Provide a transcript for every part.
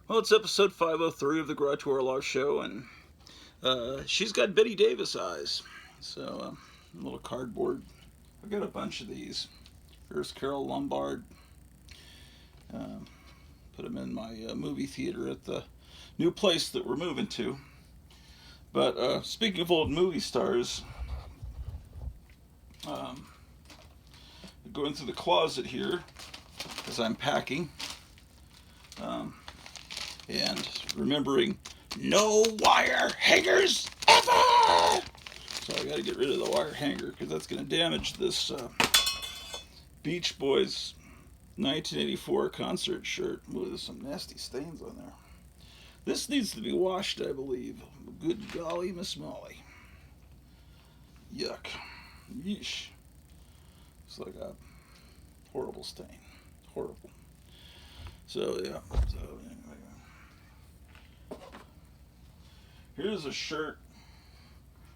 Well, it's episode 503 of the Garage Warlaw Show, and she's got Betty Davis eyes. So, a little cardboard. I've got a bunch of these. Here's Carol Lombard. Put them in my movie theater at the new place that we're moving to. But speaking of old movie stars, going through the closet here as I'm packing. And remembering no wire hangers ever. So I got to get rid of the wire hanger because that's going to damage this Beach Boys 1984 concert shirt. Ooh, there's some nasty stains on there. This needs to be washed, I believe. Good golly, Miss Molly. Yuck. Yeesh. It's like a horrible stain. Horrible. So, yeah. So, anyway. Here's a shirt,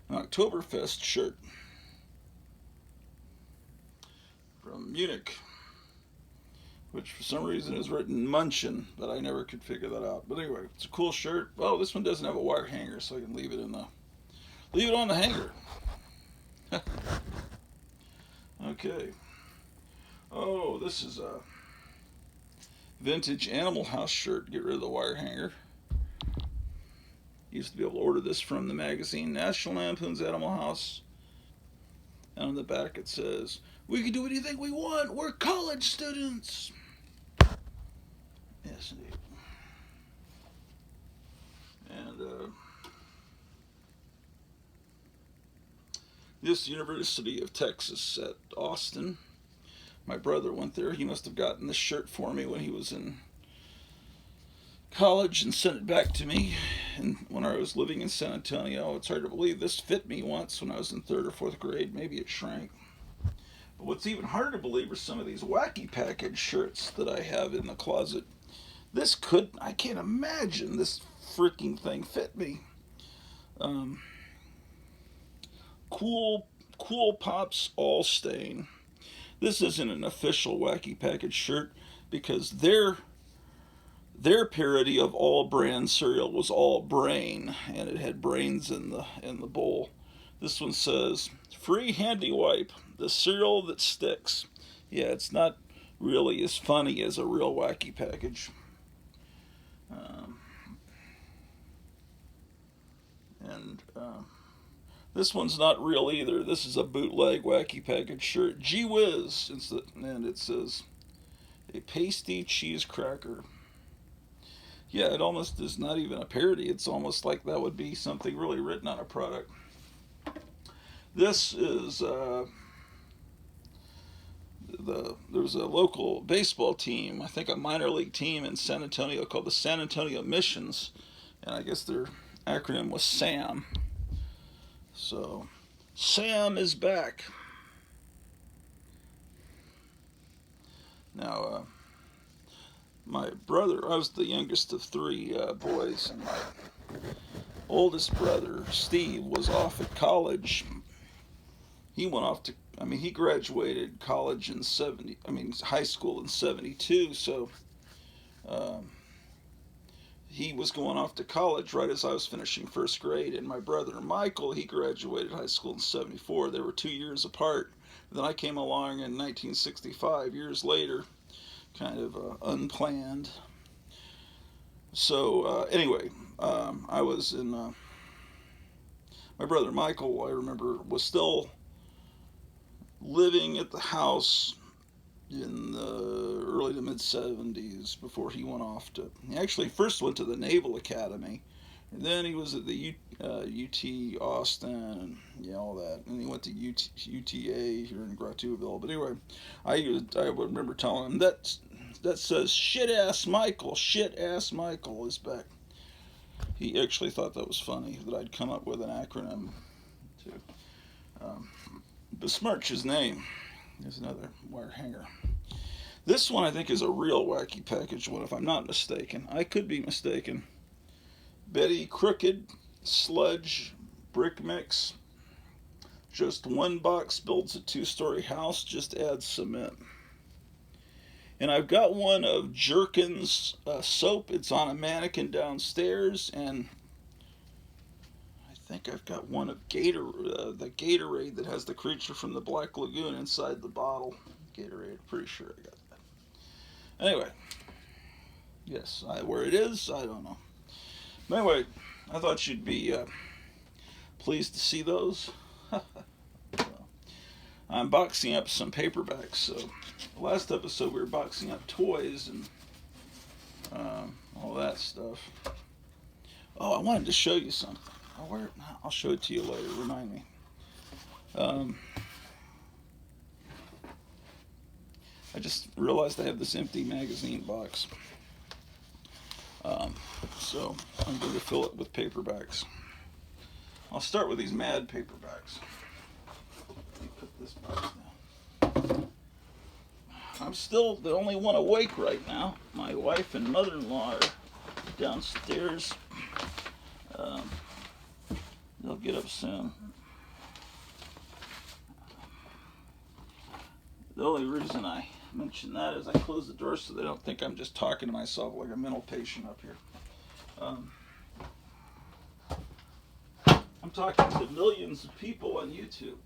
an Oktoberfest shirt from Munich, which for some reason is written Munchen, but I never could figure that out. But anyway, it's a cool shirt. Oh, this one doesn't have a wire hanger, so I can leave it on the hanger. Okay. Oh, this is a vintage Animal House shirt. Get rid of the wire hanger. Used to be able to order this from the magazine National Lampoon's Animal House. And on the back it says, "We can do anything we want. We're college students." Yes, indeed. And this University of Texas at Austin. My brother went there. He must have gotten this shirt for me when he was in college and sent it back to me. And when I was living in San Antonio, it's hard to believe this fit me once when I was in 3rd or 4th grade. Maybe it shrank. But what's even harder to believe are some of these wacky package shirts that I have in the closet. I can't imagine this freaking thing fit me. Cool Pops All Stain. This isn't an official wacky package shirt because their parody of All Bran cereal was All Brain, and it had brains in the bowl. This one says, "Free handy wipe, the cereal that sticks." Yeah, it's not really as funny as a real wacky package. And this one's not real either. This is a bootleg wacky package shirt. Gee whiz! And it says, "A pasty cheese cracker." Yeah, it almost is not even a parody. It's almost like that would be something really written on a product. This is there's a local baseball team, I think a minor league team in San Antonio called the San Antonio Missions, and I guess their acronym was SAM. So, Sam is back. Now, my brother, I was the youngest of 3 boys, and my oldest brother, Steve, was off at college. He went off to, he graduated college in high school in 72, so he was going off to college right as I was finishing 1st grade, and my brother Michael, he graduated high school in 74. They were 2 years apart. Then I came along in 1965, years later, kind of unplanned. So anyway, I was in, my brother Michael, I remember, was still living at the house in the early to mid 70s before he went off to, he actually first went to the Naval Academy, and then he was at the UT Austin and all that, and he went to UTA here in Grotuville. But anyway, I would remember telling him that says shit ass Michael is back. He actually thought that was funny that I'd come up with an acronym to besmirch his name. There's another wire hanger. This one I think is a real wacky package one, if I'm not mistaken. I could be mistaken. Betty Crooked Sludge Brick Mix. Just one box builds a 2-story house, just add cement. And I've got one of Jerkins soap. It's on a mannequin downstairs, and I think I've got one of the Gatorade that has the creature from the Black Lagoon inside the bottle. Gatorade, pretty sure I got that. Anyway, yes, where it is, I don't know. But anyway, I thought you'd be pleased to see those. I'm boxing up some paperbacks. So, the last episode we were boxing up toys and all that stuff. Oh, I wanted to show you something. I'll show it to you later. Remind me. I just realized I have this empty magazine box. So I'm going to fill it with paperbacks. I'll start with these Mad paperbacks. Let me put this box down. I'm still the only one awake right now. My wife and mother-in-law are downstairs. They'll get up soon. The only reason I mention that is I close the door so they don't think I'm just talking to myself like a mental patient up here. I'm talking to millions of people on YouTube.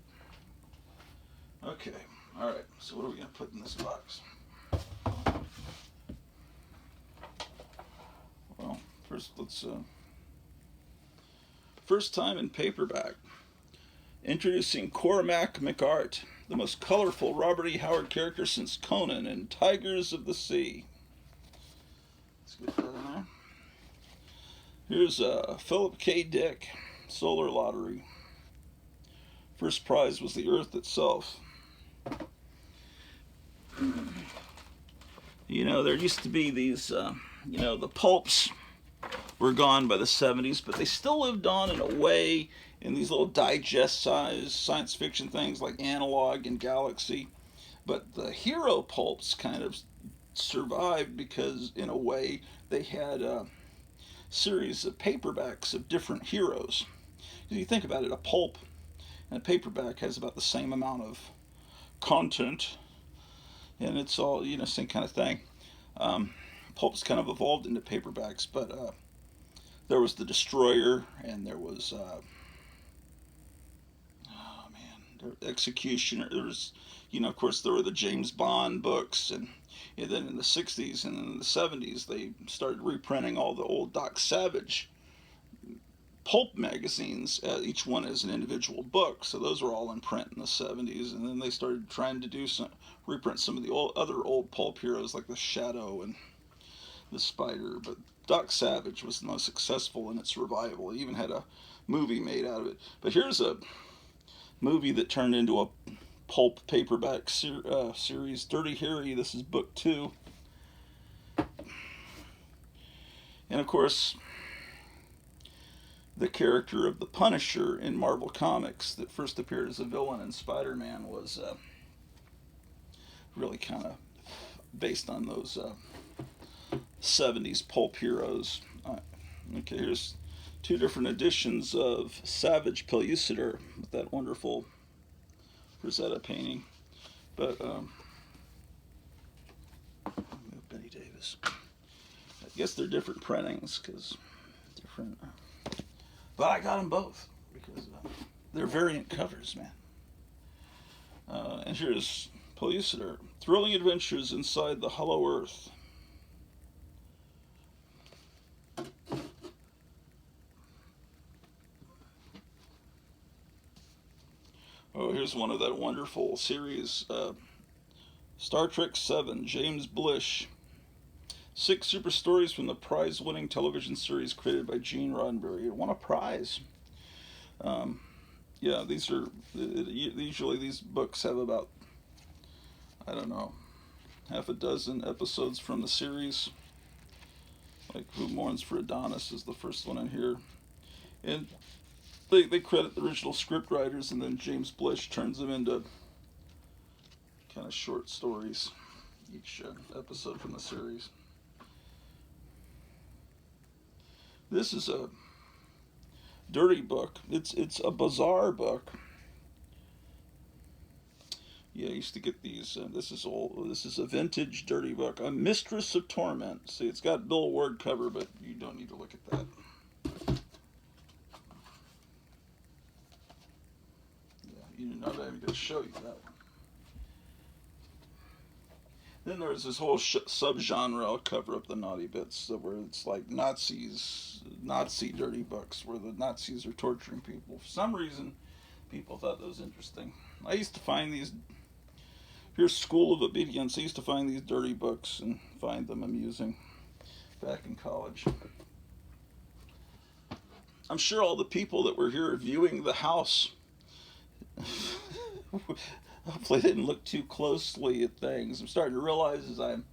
Okay, all right, so what are we going to put in this box? Well, first let's... First time in paperback. Introducing Cormac McArt, the most colorful Robert E. Howard character since Conan in Tigers of the Sea. Let's get that in there. Here's Philip K. Dick, Solar Lottery. First prize was the Earth itself. You know, there used to be these, the pulps were gone by the 70s, but they still lived on in a way in these little digest-sized science fiction things like Analog and Galaxy. But the hero pulps kind of survived because, in a way, they had a series of paperbacks of different heroes. If you think about it, a pulp and a paperback has about the same amount of content, and it's all, same kind of thing. Pulps kind of evolved into paperbacks, but there was the Destroyer, and there was Executioner. There was, of course, there were the James Bond books, and then in the 60s and in the 70s they started reprinting all the old Doc Savage pulp magazines, each one as an individual book. So those were all in print in the 70s, and then they started trying to reprint some of the other old pulp heroes like the Shadow and the Spider. But Doc Savage was the most successful in its revival. It even had a movie made out of it. But here's a movie that turned into a pulp paperback series, Dirty Harry. This is book 2. And of course, the character of the Punisher in Marvel Comics that first appeared as a villain in Saturn Man was really kind of based on those 70s pulp heroes. Okay, here's 2 different editions of Savage Pellucidar with that wonderful Rosetta painting. But Betty Davis. I guess they're different printings because different. But I got them both because they're variant covers, man. And here's Pellucidar, Thrilling Adventures Inside the Hollow Earth. Oh, here's one of that wonderful series, Star Trek VII, James Blish. 6 super stories from the prize-winning television series created by Gene Roddenberry. It won a prize. These are usually these books have about, I don't know, half a dozen episodes from the series. Like Who Mourns for Adonis is the first one in here, and they credit the original script writers, and then James Blish turns them into kind of short stories, each episode from the series. This is a dirty book. It's a bizarre book. Yeah, I used to get these. This is old. This is a vintage dirty book. A Mistress of Torment. See, it's got Bill Ward cover, but you don't need to look at that. Yeah, you didn't know that. I'm going to show you that one. Then there's this whole subgenre. I'll cover up the naughty bits where it's like Nazi dirty books, where the Nazis are torturing people. For some reason, people thought that was interesting. I used to find these. Here's School of Obedience. I used to find these dirty books and find them amusing back in college. I'm sure all the people that were here viewing the house hopefully didn't look too closely at things. I'm starting to realize as I'm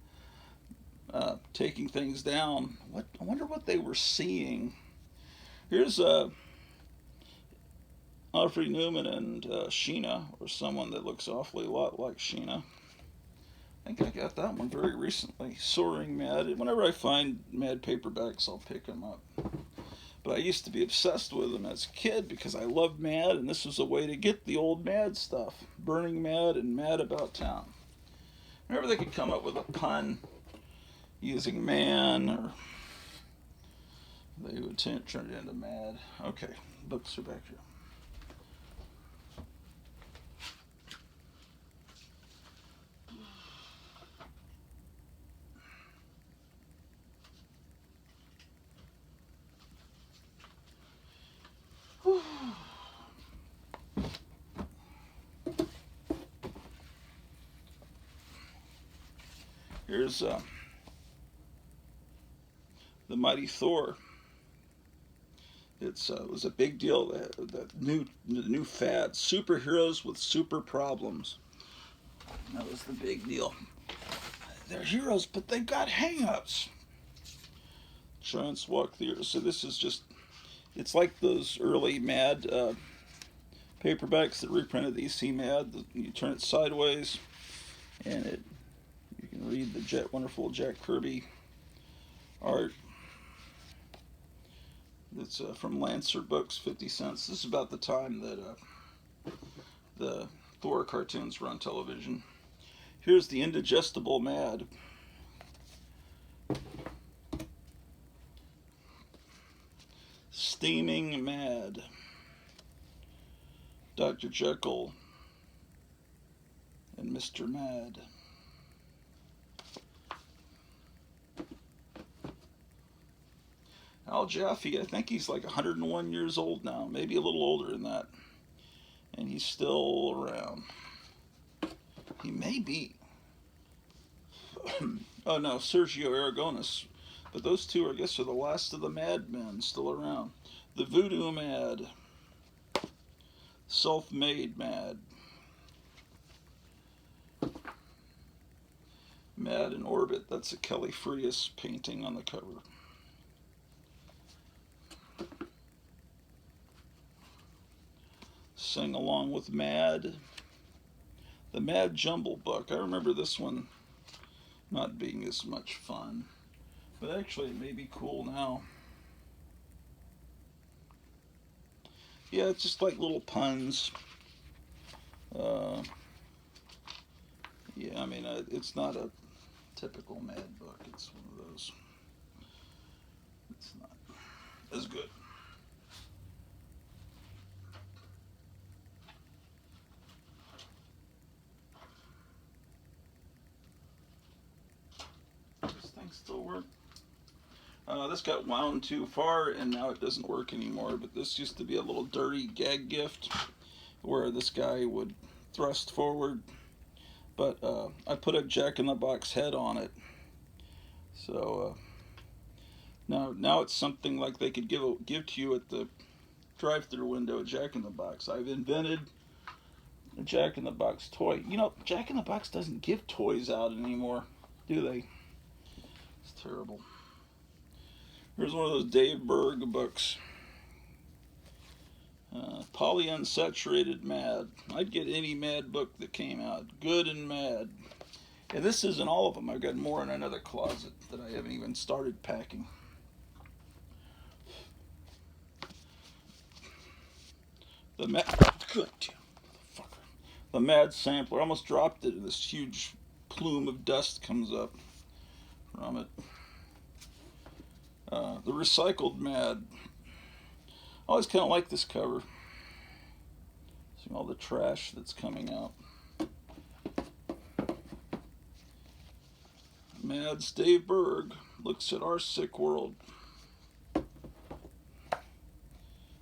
taking things down, I wonder what they were seeing. Here's Alfred Newman and Sheena, or someone that looks awfully a lot like Sheena. I think I got that one very recently. Soaring Mad. Whenever I find Mad paperbacks, I'll pick them up. But I used to be obsessed with them as a kid because I loved Mad, and this was a way to get the old Mad stuff. Burning Mad and Mad About Town. Whenever they could come up with a pun using man, or they would turn it into Mad. Okay, books are back here. Here's the Mighty Thor. It was a big deal. The new fad, superheroes with super problems. That was the big deal. They're heroes, but they've got hang-ups. Giants walk the earth. So this is just, it's like those early Mad paperbacks that reprinted the EC Mad. You turn it sideways, and you can read the wonderful Jack Kirby art. It's from Lancer Books, 50 cents. This is about the time that the Thor cartoons were on television. Here's the Indigestible Mad. Steaming Mad. Dr. Jekyll and Mr. Mad. Al Jaffe, I think he's like 101 years old now, maybe a little older than that. And he's still around. He may be. Oh no, Sergio Aragonis. But those two, I guess, are the last of the Mad Men still around. The Voodoo Mad. Self-Made Mad. Mad in Orbit. That's a Kelly Frias painting on the cover. Sing Along with Mad. The Mad Jumble Book. I remember this one not being as much fun. But actually, it may be cool now. Yeah, it's just like little puns. Yeah, I mean, it's not a typical Mad book. It's one of those. It's not as good. Does this thing still work? This got wound too far, and now it doesn't work anymore. But this used to be a little dirty gag gift where this guy would thrust forward. But I put a Jack-in-the-Box head on it. So now it's something like they could give to you at the drive-through window at Jack-in-the-Box. I've invented a Jack-in-the-Box toy. You know, Jack-in-the-Box doesn't give toys out anymore, do they? It's terrible. Here's one of those Dave Berg books. Polyunsaturated Mad. I'd get any Mad book that came out. Good and Mad. And this isn't all of them. I've got more in another closet that I haven't even started packing. The the Mad sampler. I almost dropped it, and this huge plume of dust comes up from it. The recycled Mad. I always kind of like this cover. Seeing all the trash that's coming out. Mad's Dave Berg looks at our sick world.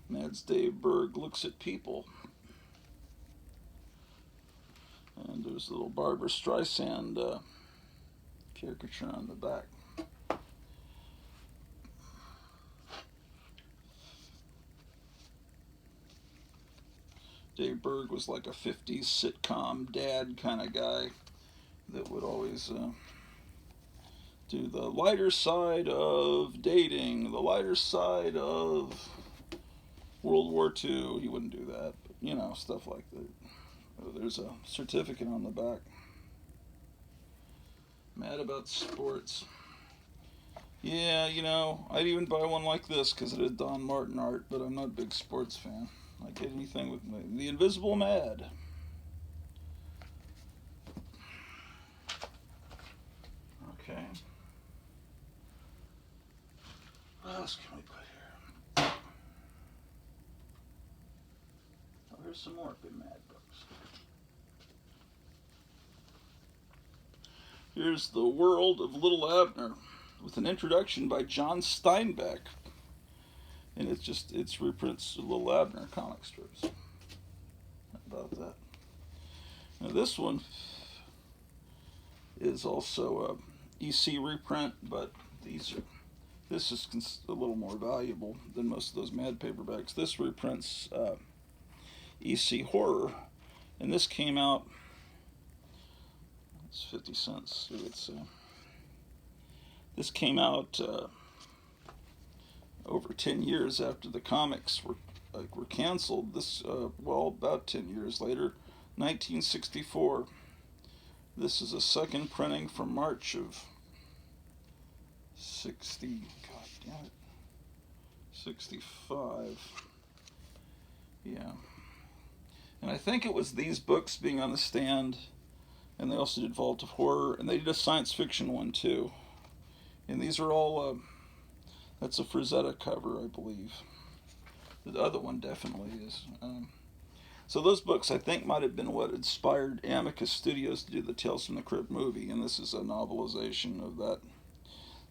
Mad's Dave Berg looks at people. And there's a little Barbra Streisand caricature on the back. Dave Berg was like a 50s sitcom dad kind of guy that would always do the lighter side of dating, the lighter side of World War II. He wouldn't do that, but you know, stuff like that. There's a certificate on the back. Mad about sports. Yeah, you know, I'd even buy one like this because it had Don Martin art, but I'm not a big sports fan. I get anything with the Invisible Mad. Okay. What else can we put here? Oh, here's some more good Mad books. Here's The World of Little Abner with an introduction by John Steinbeck. And it's reprints of Little Abner comic strips. How about that? Now this one is also a EC reprint, but this is a little more valuable than most of those Mad paperbacks. This reprints EC Horror, and this came out. It's 50 cents. So this came out over 10 years after the comics were canceled. This about 10 years later, 1964. This is a second printing from March of 65. Yeah. And I think it was these books being on the stand, and they also did Vault of Horror, and they did a science fiction one too. And these are all that's a Frazetta cover, I believe. The other one definitely is. So those books, I think, might have been what inspired Amicus Studios to do the Tales from the Crypt movie, and this is a novelization of that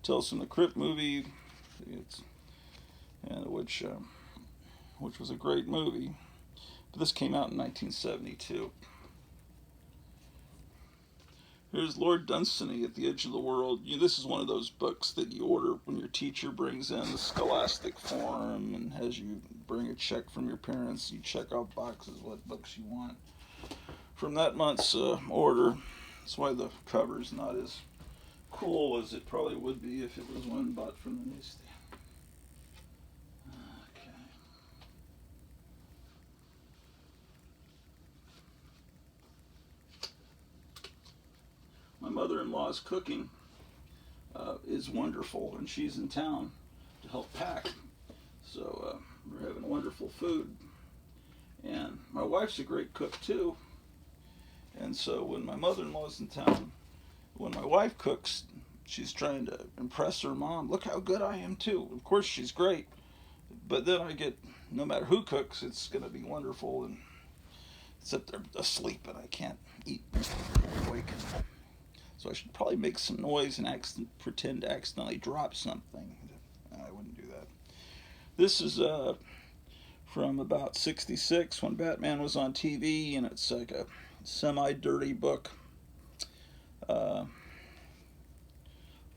Tales from the Crypt movie, which was a great movie. But this came out in 1972. Here's Lord Dunstany at the Edge of the World. This is one of those books that you order when your teacher brings in the scholastic form and has you bring a check from your parents. You check off boxes what books you want from that month's order. That's why the cover's not as cool as it probably would be if it was one bought from the newsstand. Okay. My mother-in-law's cooking is wonderful, and she's in town to help pack. So we're having wonderful food. And my wife's a great cook too. And so when my mother-in-law's in town, when my wife cooks, she's trying to impress her mom. Look how good I am too. Of course she's great. But then I get, no matter who cooks, it's going to be wonderful. And except they're asleep and I can't eat awake. So I should probably make some noise and pretend to accidentally drop something. I wouldn't do that. This is from about 66 when Batman was on TV, and it's like a semi-dirty book.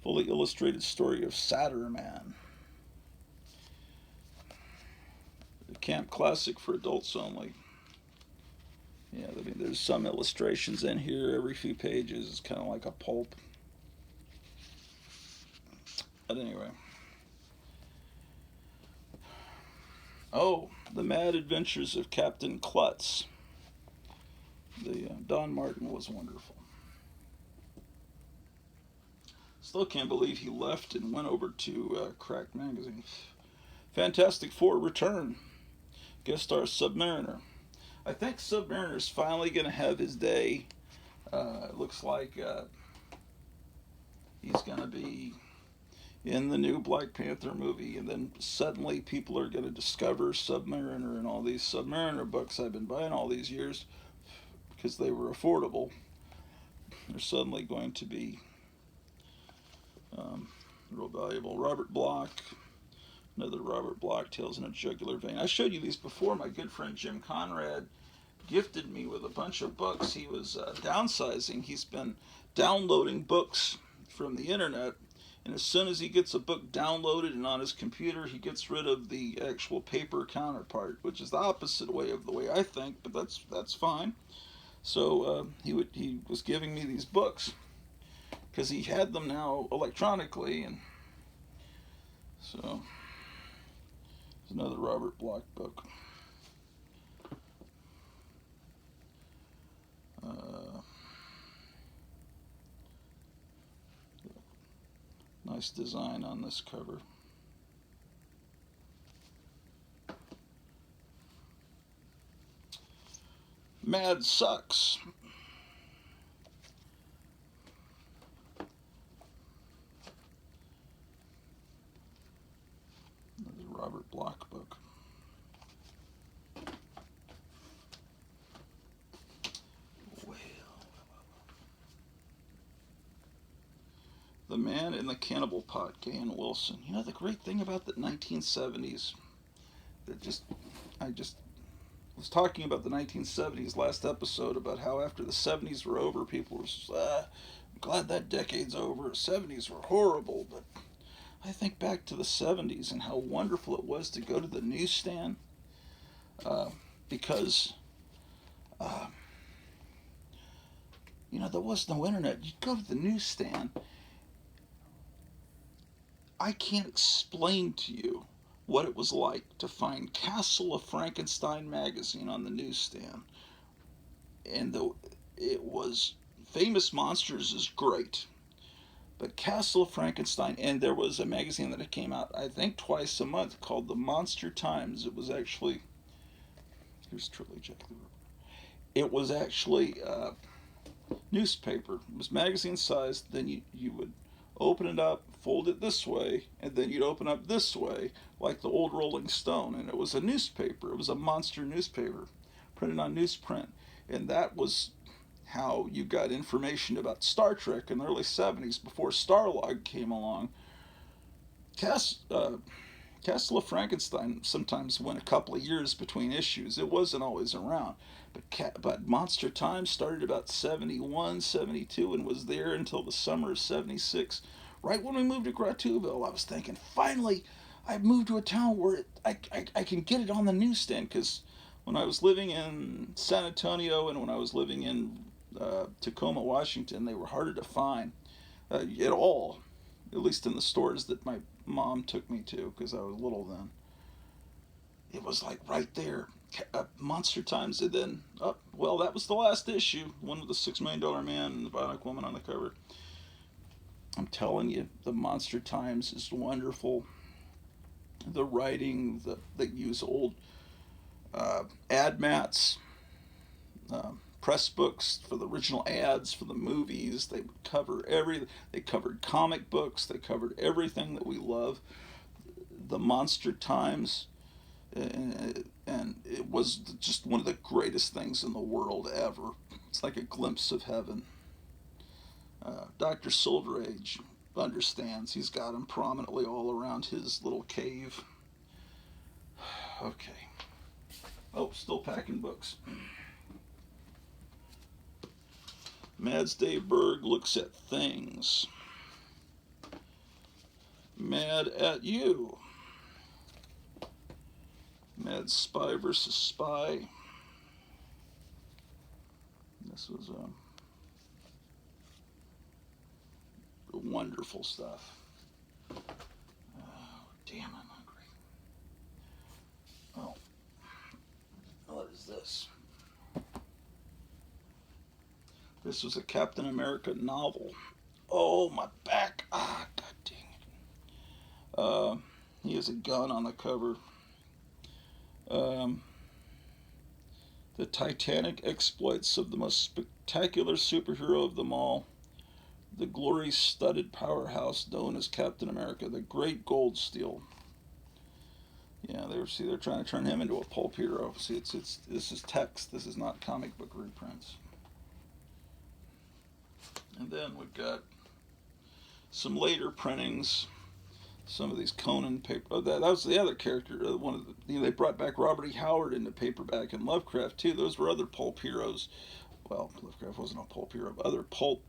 Fully illustrated story of Saturn Man. A camp classic for adults only. Yeah, I mean, there's some illustrations in here every few pages. It's kind of like a pulp. But anyway. Oh, The Mad Adventures of Captain Klutz. Don Martin was wonderful. Still can't believe he left and went over to Crack Magazine. Fantastic Four return. Guest star Submariner. I think Submariner's finally going to have his day. It looks like he's going to be in the new Black Panther movie, and then suddenly people are going to discover Submariner and all these Submariner books I've been buying all these years because they were affordable. They're suddenly going to be real valuable. Robert Bloch, another Robert Bloch, Tales in a Jugular Vein. I showed you these before. My good friend Jim Conrad gifted me with a bunch of books. He was downsizing. He's been downloading books from the internet, and as soon as he gets a book downloaded and on his computer, he gets rid of the actual paper counterpart, which is the opposite way of the way I think, but that's fine. So he was giving me these books because he had them now electronically, and so it's another Robert Bloch book. Nice design on this cover. Mad Sucks. Another Robert Bloch book. The Man in the Cannibal Pot, Gahan Wilson. You know the great thing about the 1970s, I just was talking about the 1970s last episode about how after the 70s were over, people were I'm glad that decade's over. The 70s were horrible, but I think back to the 70s and how wonderful it was to go to the newsstand because there was no internet. You'd go to the newsstand. I can't explain to you what it was like to find Castle of Frankenstein magazine on the newsstand. And it was Famous Monsters is great, but Castle of Frankenstein, and there was a magazine that came out I think twice a month called the Monster Times. It was actually here's Trilly Jack the Ripper. It was actually newspaper. It was magazine sized. Then you would open it up, fold it this way, and then you'd open up this way, like the old Rolling Stone. And it was a newspaper. It was a monster newspaper, printed on newsprint. And that was how you got information about Star Trek in the early 70s before Starlog came along. Castle of Frankenstein sometimes went a couple of years between issues. It wasn't always around. But Monster Times started about 71, 72, and was there until the summer of 76. Right when we moved to Grotuville, I was thinking, finally, I've moved to a town where I can get it on the newsstand. Because when I was living in San Antonio and when I was living in Tacoma, Washington, they were harder to find at all, at least in the stores that my mom took me to because I was little then. It was like right there. Monster Times, and then, that was the last issue. One with the $6 Million Man and the Bionic Woman on the cover. I'm telling you, the Monster Times is wonderful. The writing, they use old ad mats, press books for the original ads for the movies. They would cover They covered comic books. They covered everything that we love. The Monster Times. And it was just one of the greatest things in the world ever. It's like a glimpse of heaven. Dr. Silverage understands. He's got them prominently all around his little cave. Okay. Oh, still packing books. Mads Dave Berg looks at things. Mad at you. Mad Spy versus Spy. This was wonderful stuff. Oh, damn, I'm hungry. Oh, what is this? This was a Captain America novel. Oh, my back. Ah, god dang it. He has a gun on the cover. The titanic exploits of the most spectacular superhero of them all, the glory-studded powerhouse known as Captain America, the Great Gold Steel. Yeah, they're trying to turn him into a pulp hero. See, it's this is text. This is not comic book reprints. And then we've got some later printings. Some of these Conan paper. Oh, that was the other character. One of the, they brought back Robert E. Howard into paperback and Lovecraft too. Those were other pulp heroes. Well, Lovecraft wasn't a pulp hero, but other pulp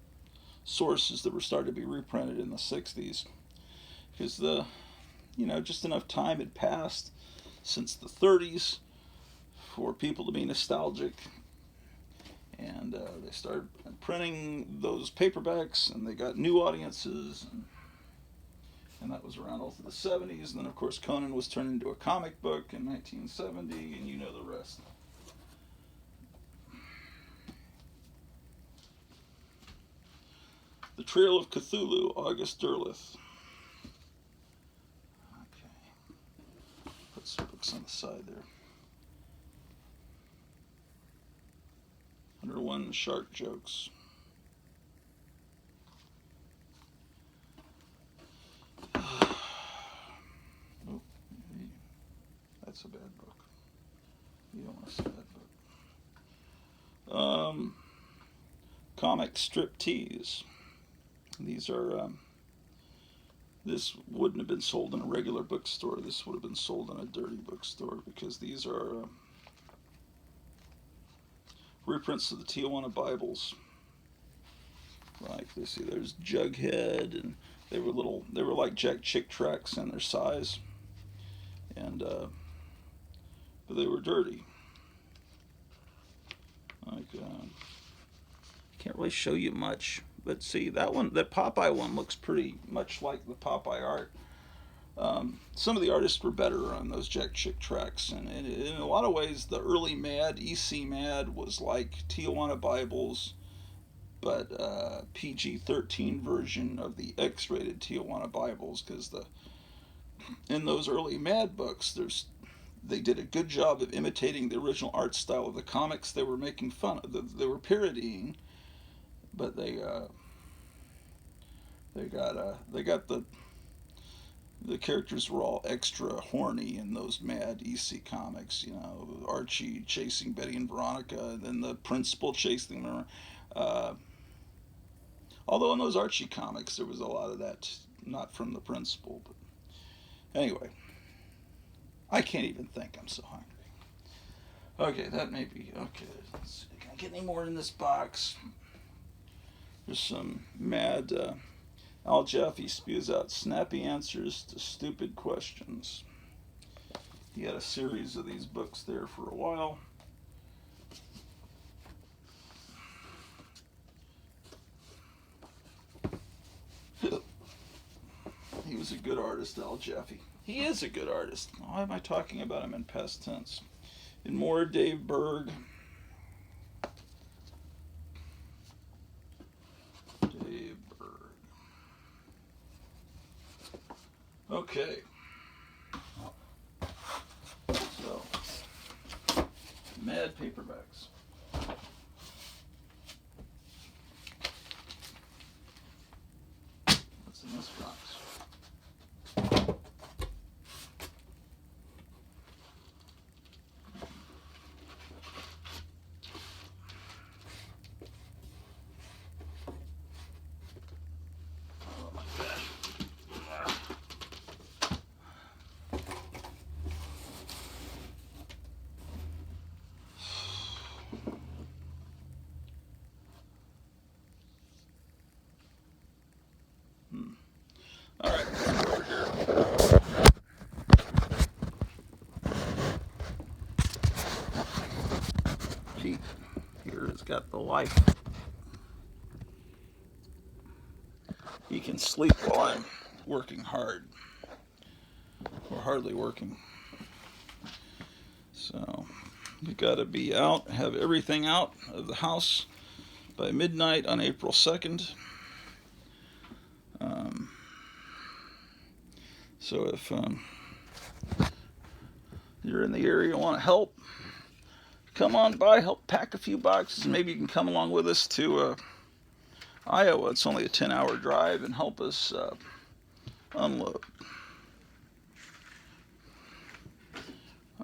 sources that were starting to be reprinted in the '60s, because just enough time had passed since the '30s for people to be nostalgic, and they started printing those paperbacks, and they got new audiences, and that was around all through the '70s. And then, of course, Conan was turned into a comic book in 1970, and you know the rest. The Trail of Cthulhu, August Derleth. Okay. Put some books on the side there. 101 Shark Jokes. Oh, that's a bad book. You don't want to see that book. Comic Strip Tease. These are, this wouldn't have been sold in a regular bookstore. This would have been sold in a dirty bookstore, because these are reprints of the Tijuana Bibles. Like, you see, there's Jughead, and they were like Jack Chick tracts in their size, and but they were dirty. Like, can't really show you much, but see, that Popeye one looks pretty much like the Popeye art. Some of the artists were better on those Jack Chick tracks, and in a lot of ways, the early Mad, EC Mad, was like Tijuana Bibles, but PG-13 version of the X-rated Tijuana Bibles, because in those early Mad books, they did a good job of imitating the original art style of the comics they were making fun of, they were parodying, but they got the characters were all extra horny in those Mad EC comics. Archie chasing Betty and Veronica, and then the principal chasing them. Although in those Archie comics there was a lot of that, not from the principal. But anyway, I can't even think. I'm so hungry. Okay, that may be okay. Let's see. Can I get any more in this box? There's some Mad. Al Jaffe spews out snappy answers to stupid questions. He had a series of these books there for a while. He was a good artist, Al Jaffe. He is a good artist. Why am I talking about him in past tense? And more, Dave Berg. Okay. So, Mad paperbacks. What's in this box? All right, over here. Pete here has got the life. He can sleep while I'm working hard, or hardly working. So you got to be out, have everything out of the house by midnight on April 2nd. So if you're in the area and want to help, come on by, help pack a few boxes. Maybe you can come along with us to Iowa. It's only a 10-hour drive, and help us unload.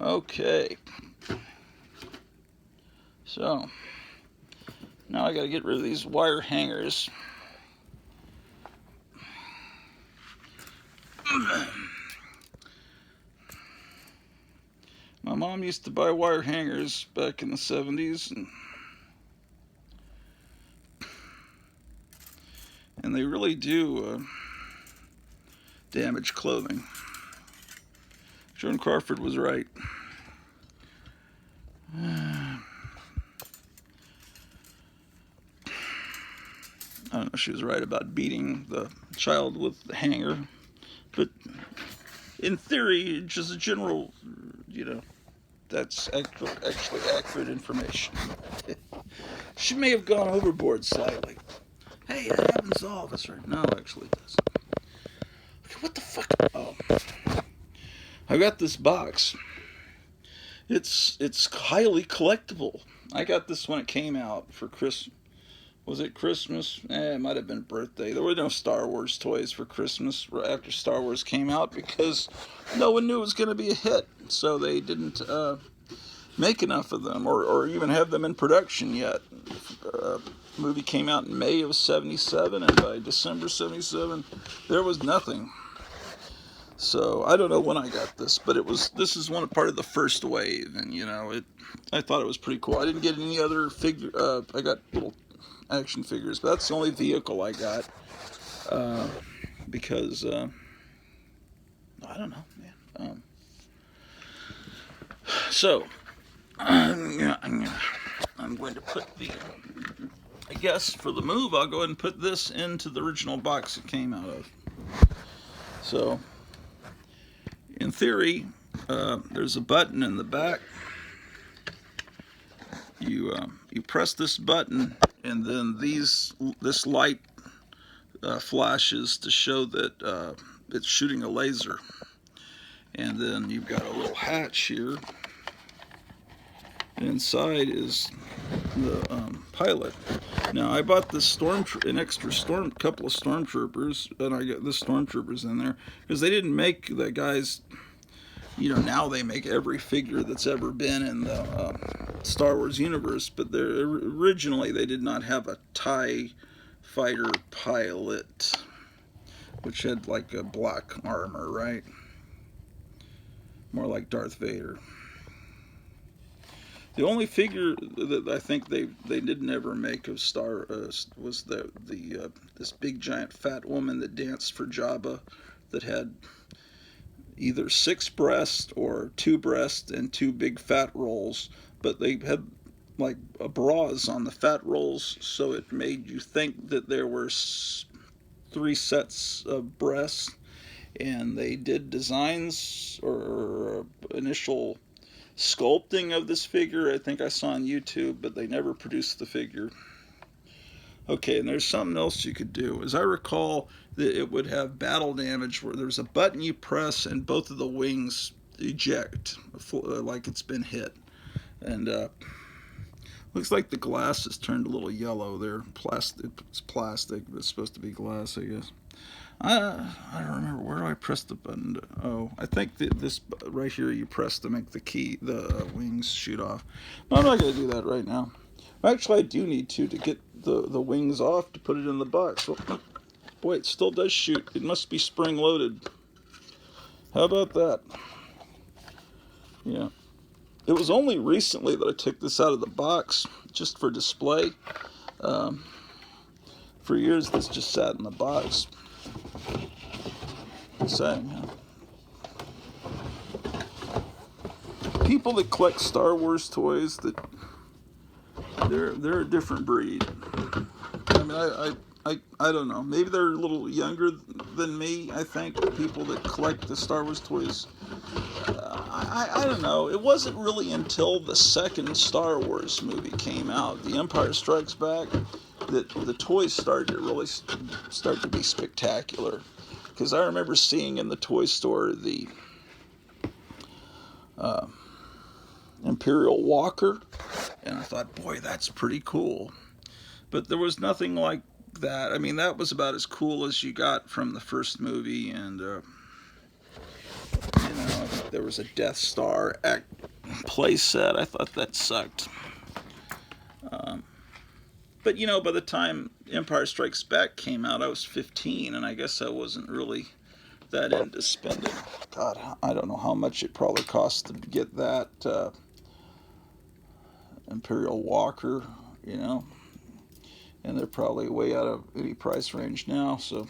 Okay. So, now I gotta get rid of these wire hangers. My mom used to buy wire hangers back in the 70s, and they really do damage clothing. Joan Crawford was right. I don't know if she was right about beating the child with the hanger, but in theory, just a general, that's actually accurate information. She may have gone overboard slightly. Hey, it happens all of us, right? No, actually it doesn't. Okay, what the fuck? Oh. I got this box. It's highly collectible. I got this when it came out for Christmas. Was it Christmas? It might have been birthday. There were no Star Wars toys for Christmas after Star Wars came out because no one knew it was going to be a hit. So they didn't make enough of them or even have them in production yet. The movie came out in May of 77, and by December 77, there was nothing. So I don't know when I got this, but this is part of the first wave, and I thought it was pretty cool. I didn't get any other figure. I got little action figures, but that's the only vehicle I got because I don't know, man. So I'm going to put I guess for the move, I'll go ahead and put this into the original box it came out of. So in theory, there's a button in the back. You press this button, and then this light flashes to show that it's shooting a laser. And then you've got a little hatch here. Inside is the pilot. Now I bought this couple of stormtroopers, and I got the stormtroopers in there because they didn't make the guys. Now they make every figure that's ever been in the Star Wars universe, but originally they did not have a TIE fighter pilot, which had like a black armor, right? More like Darth Vader. The only figure that I think they didn't ever make of was this big giant fat woman that danced for Jabba, that had either 6 breasts or 2 breasts and 2 big fat rolls, but they had like bras on the fat rolls, so it made you think that there were 3 sets of breasts. And they did designs or initial sculpting of this figure, I think I saw on YouTube, but they never produced the figure. Okay, and there's something else you could do. As I recall, that it would have battle damage where there's a button you press and both of the wings eject, like it's been hit. And looks like the glass has turned a little yellow there. It's plastic, but it's supposed to be glass, I guess. I don't remember, where do I press the button? I think this right here you press to make the wings shoot off. No, I'm not going to do that right now. Actually, I do need to get the wings off to put it in the box. Well, boy, it still does shoot. It must be spring loaded. How about that? Yeah. It was only recently that I took this out of the box just for display. For years, this just sat in the box. Saying, people that collect Star Wars toys, they're a different breed. I mean, I don't know. Maybe they're a little younger than me. I think people that collect the Star Wars toys. I don't know. It wasn't really until the second Star Wars movie came out, The Empire Strikes Back, that the toys started to really start to be spectacular. Because I remember seeing in the toy store Imperial Walker, and I thought, boy, that's pretty cool. But there was nothing like that. I mean, that was about as cool as you got from the first movie, and there was a Death Star play set. I thought that sucked. Um, but by the time Empire Strikes Back came out, I was 15, and I guess I wasn't really that into spending. God, I don't know how much it probably cost to get that Imperial Walker, and they're probably way out of any price range now. So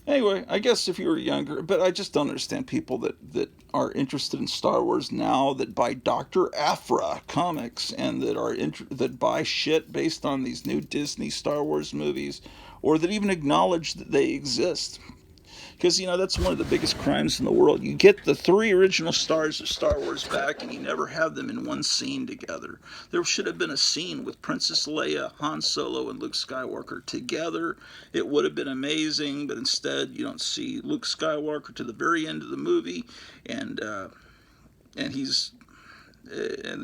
anyway, I guess if you were younger, but I just don't understand people that are interested in Star Wars now, that buy Dr. Aphra comics, and that buy shit based on these new Disney Star Wars movies, or that even acknowledge that they exist. Because, that's one of the biggest crimes in the world. You get the 3 original stars of Star Wars back, and you never have them in one scene together. There should have been a scene with Princess Leia, Han Solo, and Luke Skywalker together. It would have been amazing, but instead you don't see Luke Skywalker to the very end of the movie, and then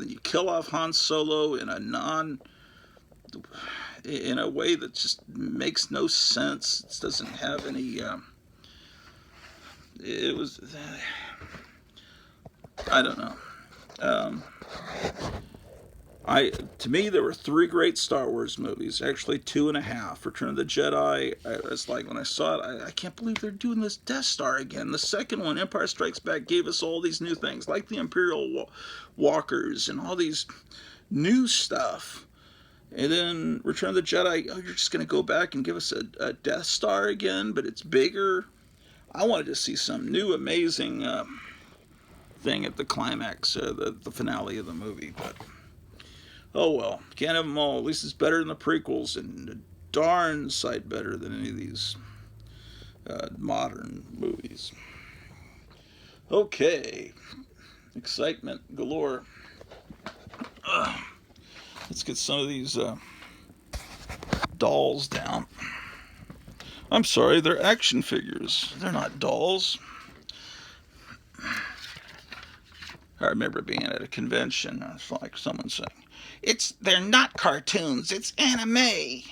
you kill off Han Solo in a way that just makes no sense. It doesn't have any... it was, I don't know. To me, there were 3 great Star Wars movies. Actually, 2.5. Return of the Jedi. It's like when I saw it, I can't believe they're doing this Death Star again. The second one, Empire Strikes Back, gave us all these new things, like the Imperial Walkers and all these new stuff. And then Return of the Jedi, you're just going to go back and give us a Death Star again, but it's bigger. I wanted to see some new amazing thing at the climax, the finale of the movie. But oh well, can't have them all. At least it's better than the prequels, and a darn sight better than any of these modern movies. Okay, excitement galore. Let's get some of these dolls down. I'm sorry, they're action figures. They're not dolls. I remember being at a convention. It's like someone saying, they're not cartoons, it's anime.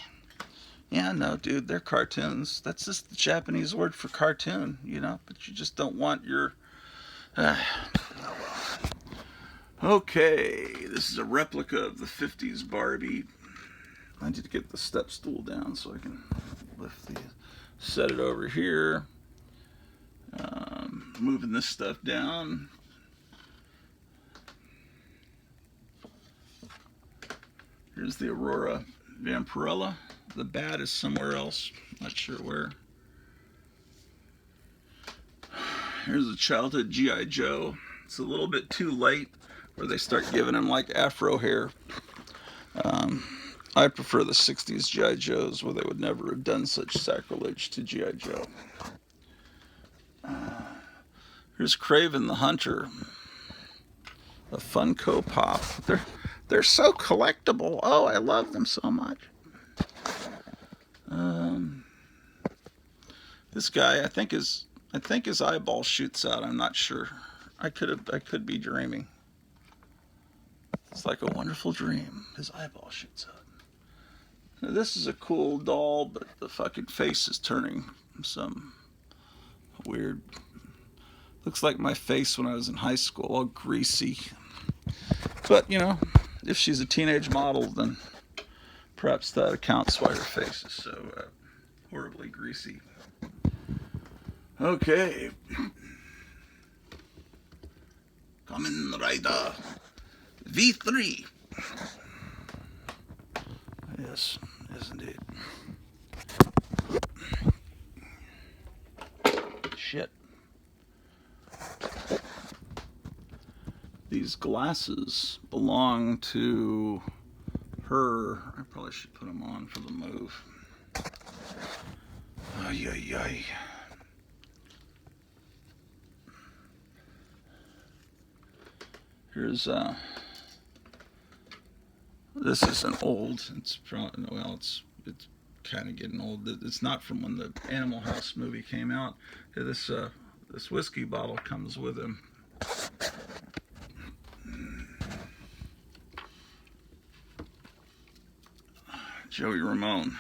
Yeah, no, dude, they're cartoons. That's just the Japanese word for cartoon, but you just don't want your... Oh well. Okay, this is a replica of the 50s Barbie. I need to get the step stool down so I can set it over here. Moving this stuff down. Here's the Aurora Vampirella. The bat is somewhere else. Not sure where. Here's a childhood G.I. Joe. It's a little bit too late where they start giving him like afro hair. I prefer the 60s G.I. Joes where they would never have done such sacrilege to G.I. Joe. Here's Craven the Hunter. A Funko Pop. They're so collectible. Oh, I love them so much. This guy, I think his eyeball shoots out. I'm not sure. I could be dreaming. It's like a wonderful dream. His eyeball shoots out. Now, this is a cool doll, but the fucking face is turning some weird... Looks like my face when I was in high school, all greasy. But, if she's a teenage model, then perhaps that accounts why her face is so horribly greasy. Okay. Kamen Rider V3. Yes, indeed. Shit. These glasses belong to her. I probably should put them on for the move. Ay, ay, ay. Here's this is an old. It's kind of getting old. It's not from when the Animal House movie came out. This whiskey bottle comes with him. Joey Ramone.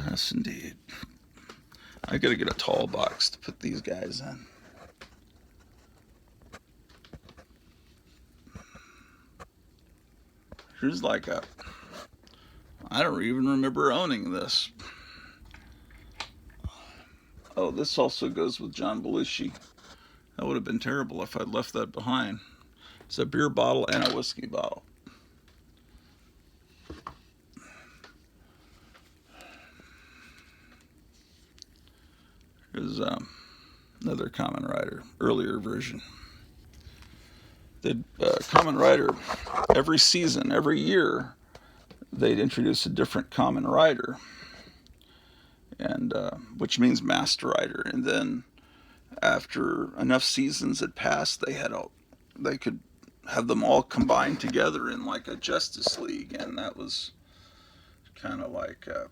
Yes, indeed. I gotta get a tall box to put these guys in. Here's like a... I don't even remember owning this. Oh, this also goes with John Belushi. That would have been terrible if I'd left that behind. It's a beer bottle and a whiskey bottle. Here's another Kamen Rider, earlier version. The Kamen Rider, every season, every year, they'd introduce a different Kamen Rider, and which means Master Rider. And then after enough seasons had passed, they could have them all combined together in like a Justice League, and that was kind of like it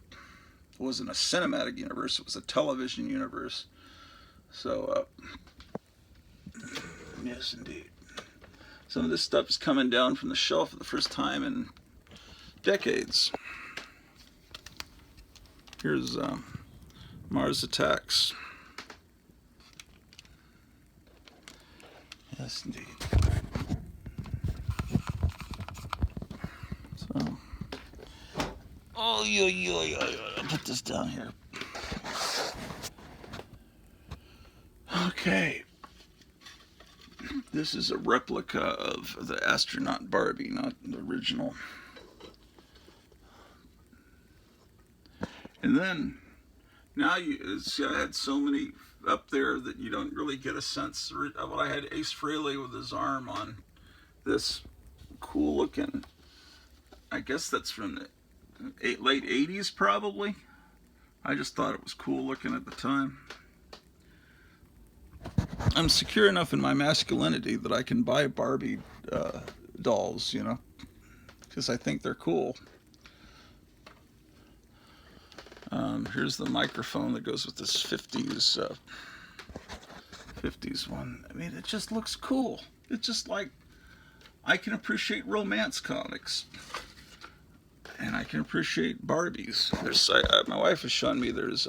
wasn't a cinematic universe; it was a television universe. So yes, indeed. Some of this stuff is coming down from the shelf for the first time in decades. Here's Mars Attacks. Yes, indeed. So, I'll put this down here. Okay. This is a replica of the Astronaut Barbie, not the original. And then, now see, I had so many up there that you don't really get a sense. Well, I had Ace Frehley with his arm on this cool looking, I guess that's from the late 80s probably. I just thought it was cool looking at the time. I'm secure enough in my masculinity that I can buy Barbie dolls, you know, because I think they're cool. Here's the microphone that goes with this 50s one. I mean, it just looks cool. It's just like, I can appreciate romance comics, and I can appreciate Barbies. My wife has shown me there's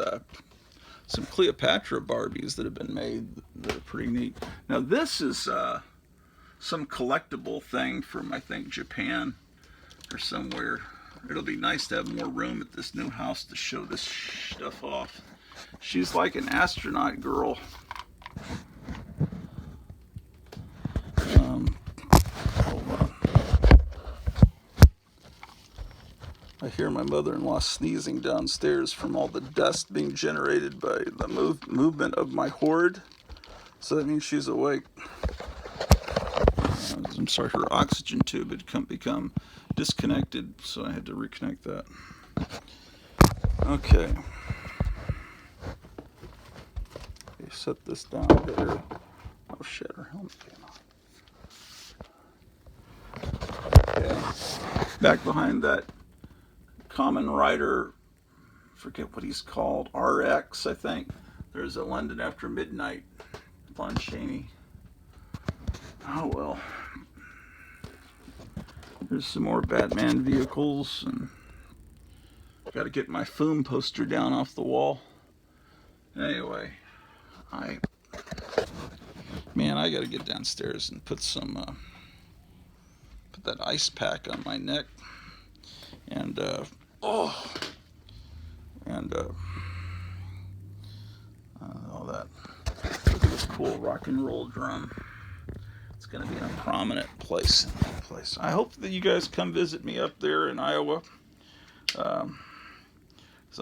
some Cleopatra Barbies that have been made that are pretty neat. Now this is some collectible thing from, I think, Japan or somewhere. It'll be nice to have more room at this new house to show this stuff off. She's like an astronaut girl. Hold on. I hear my mother-in-law sneezing downstairs from all the dust being generated by the movement of my hoard. So that means she's awake. I'm sorry, her oxygen tube had become disconnected, so I had to reconnect that. Okay. Set this down there. Oh shit, her helmet came off. Okay. Back behind that Kamen Rider, forget what he's called, RX, I think. There's a London After Midnight, Lon Chaney. Oh well. There's some more Batman vehicles, and got to get my Foom poster down off the wall. Anyway, I got to get downstairs and put that ice pack on my neck, and all that. Look at this cool rock and roll drum. It's going to be in a prominent place in that place. I hope that you guys come visit me up there in Iowa. So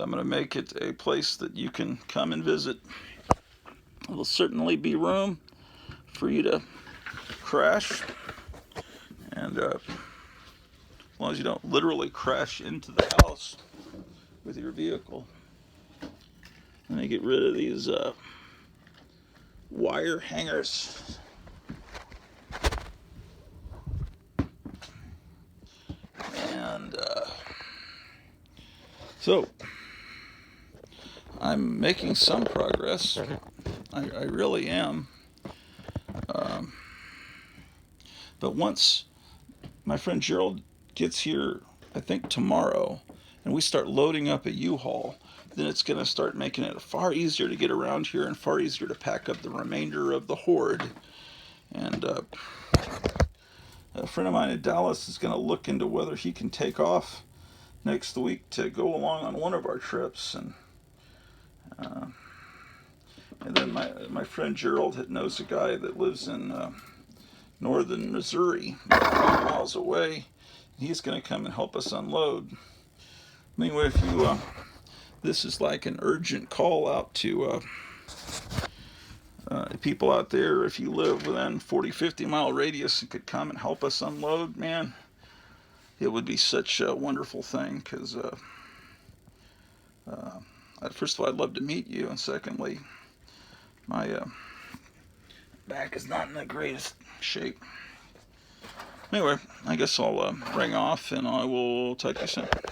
I'm going to make it a place that you can come and visit. There will certainly be room for you to crash, and as long as you don't literally crash into the house with your vehicle. Let me get rid of these wire hangers. And so I'm making some progress. I really am. Um, but once my friend Gerald gets here, I think tomorrow, and we start loading up a U-Haul, then it's going to start making it far easier to get around here and far easier to pack up the remainder of the horde. And a friend of mine in Dallas is going to look into whether he can take off next week to go along on one of our trips. Uh, and then my friend Gerald knows a guy that lives in northern Missouri, about 50 miles away. He's going to come and help us unload. Anyway, if you, this is like an urgent call out to people out there. If you live within 40, 50-mile radius and could come and help us unload, man, it would be such a wonderful thing. Because first of all, I'd love to meet you, and secondly, my back is not in the greatest shape. Anyway, I guess I'll ring off, and I will talk to you soon.